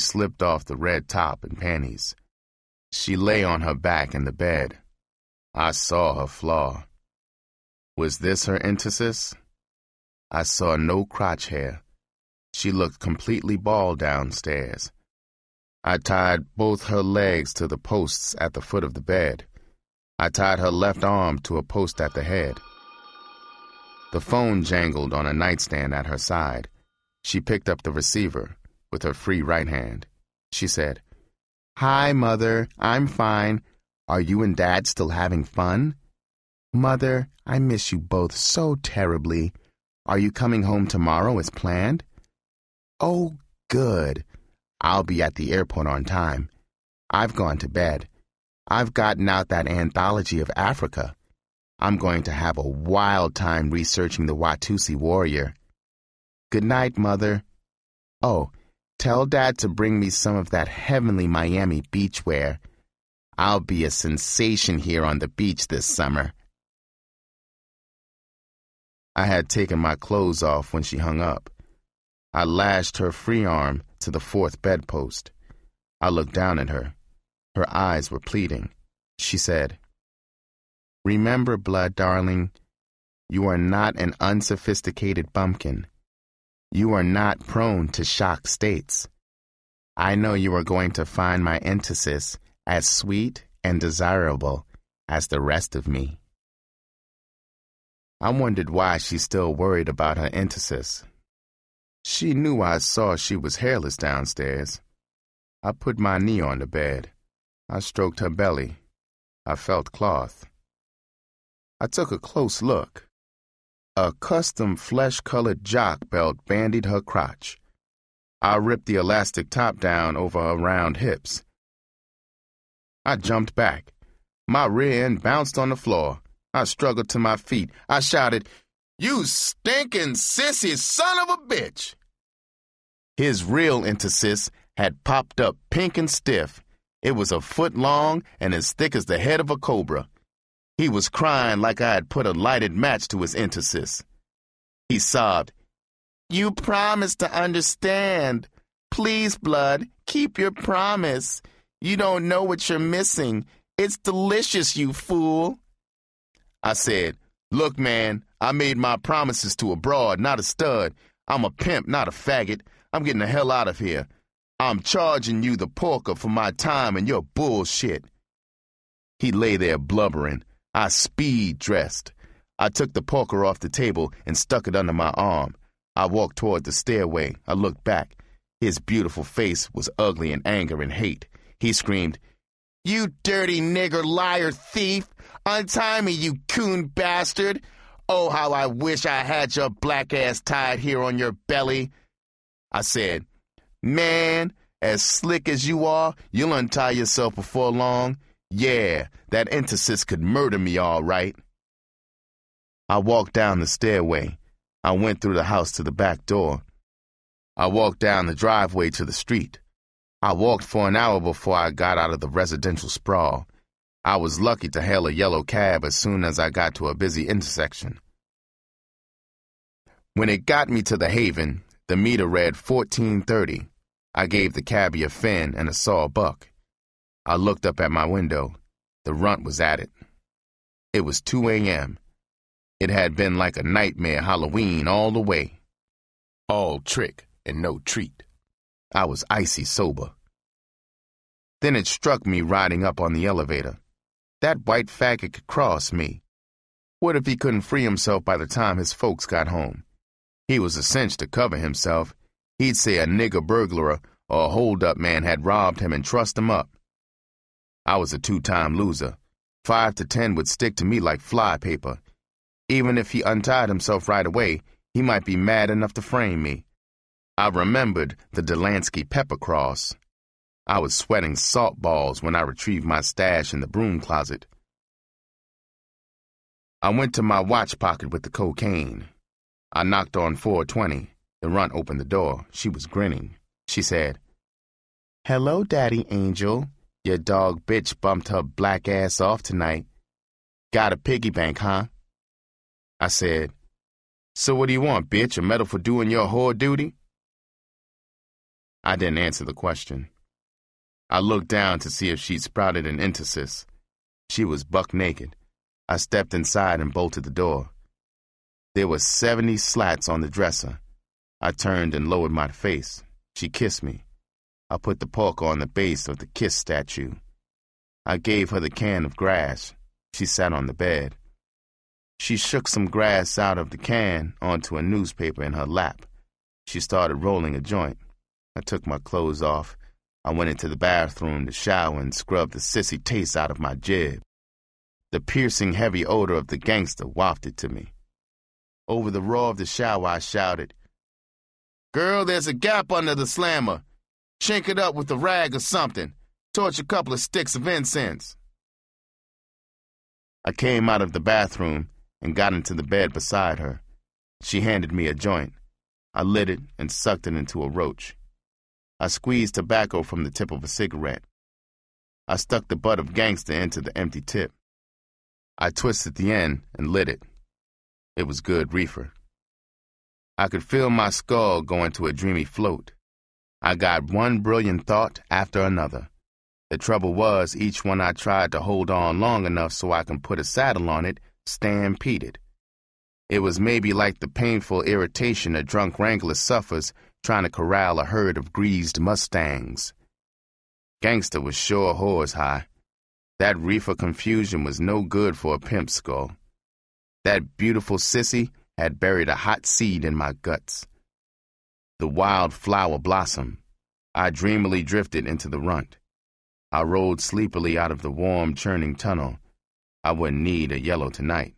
slipped off the red top and panties. She lay on her back in the bed. I saw her flaw. Was this her enthesis? I saw no crotch hair. She looked completely bald downstairs. I tied both her legs to the posts at the foot of the bed. I tied her left arm to a post at the head. The phone jangled on a nightstand at her side. She picked up the receiver with her free right hand. She said, "Hi, Mother. I'm fine. Are you and Dad still having fun? Mother, I miss you both so terribly. Are you coming home tomorrow as planned? Oh, good. I'll be at the airport on time. I've gone to bed. I've gotten out that anthology of Africa. I'm going to have a wild time researching the Watusi warrior. Good night, Mother. Oh, tell Dad to bring me some of that heavenly Miami beachwear. I'll be a sensation here on the beach this summer." I had taken my clothes off when she hung up. I lashed her free arm to the fourth bedpost. I looked down at her. Her eyes were pleading. She said, "Remember, Blood, darling, you are not an unsophisticated bumpkin. You are not prone to shock states. I know you are going to find my enthesis as sweet and desirable as the rest of me." I wondered why she still worried about her enthesis. She knew I saw she was hairless downstairs. I put my knee on the bed. I stroked her belly. I felt cloth. I took a close look. A custom flesh-colored jock belt bandied her crotch. I ripped the elastic top down over her round hips. I jumped back. My rear end bounced on the floor. I struggled to my feet. I shouted, "You stinking sissy son of a bitch!" His real enthesis had popped up pink and stiff. It was a foot long and as thick as the head of a cobra. He was crying like I had put a lighted match to his enthesis. He sobbed, "You promised to understand. Please, Blood, keep your promise. You don't know what you're missing. It's delicious, you fool." I said, "Look, man, I made my promises to a broad, not a stud. I'm a pimp, not a faggot. I'm getting the hell out of here. I'm charging you the porker for my time and your bullshit." He lay there blubbering. I speed-dressed. I took the porker off the table and stuck it under my arm. I walked toward the stairway. I looked back. His beautiful face was ugly in anger and hate. He screamed, "You dirty nigger liar thief! Untie me, you coon bastard! Oh, how I wish I had your black ass tied here on your belly." I said, "Man, as slick as you are, you'll untie yourself before long. Yeah, that enthesis could murder me all right." I walked down the stairway. I went through the house to the back door. I walked down the driveway to the street. I walked for an hour before I got out of the residential sprawl. I was lucky to hail a yellow cab as soon as I got to a busy intersection. When it got me to the Haven, the meter read 14:30. I gave the cabbie a fin and a sawbuck. I looked up at my window. The runt was at it. It was 2 a.m. It had been like a nightmare Halloween all the way. All trick and no treat. I was icy sober. Then it struck me riding up on the elevator. That white faggot could cross me. What if he couldn't free himself by the time his folks got home? He was a cinch to cover himself. He'd say a nigger burglar or a hold-up man had robbed him and trussed him up. I was a 2-time loser. 5 to 10 would stick to me like fly paper. Even if he untied himself right away, he might be mad enough to frame me. I remembered the Delansky pepper cross. I was sweating salt balls when I retrieved my stash in the broom closet. I went to my watch pocket with the cocaine. I knocked on 420. The runt opened the door. She was grinning. She said, "Hello, Daddy Angel. Your dog bitch bumped her black ass off tonight. Got a piggy bank, huh?" I said, "So what do you want, bitch? A medal for doing your whore duty?" I didn't answer the question. I looked down to see if she'd sprouted an intercyst. She was buck naked. I stepped inside and bolted the door. There were 70 slats on the dresser. I turned and lowered my face. She kissed me. I put the pork on the base of the kiss statue. I gave her the can of grass. She sat on the bed. She shook some grass out of the can onto a newspaper in her lap. She started rolling a joint. I took my clothes off. I went into the bathroom to shower and scrub the sissy taste out of my jib. The piercing, heavy odor of the gangster wafted to me. Over the roar of the shower, I shouted, "Girl, there's a gap under the slammer. Shink it up with a rag or something. Torch a couple of sticks of incense." I came out of the bathroom and got into the bed beside her. She handed me a joint. I lit it and sucked it into a roach. I squeezed tobacco from the tip of a cigarette. I stuck the butt of gangster into the empty tip. I twisted the end and lit it. It was good reefer. I could feel my skull going to a dreamy float. I got one brilliant thought after another. The trouble was, each one I tried to hold on long enough so I can put a saddle on it stampeded. It was maybe like the painful irritation a drunk wrangler suffers trying to corral a herd of greased mustangs. Gangster was sure horse high. That reefer confusion was no good for a pimp skull. That beautiful sissy had buried a hot seed in my guts. The wild flower blossomed. I dreamily drifted into the runt. I rolled sleepily out of the warm, churning tunnel. I wouldn't need a yellow tonight.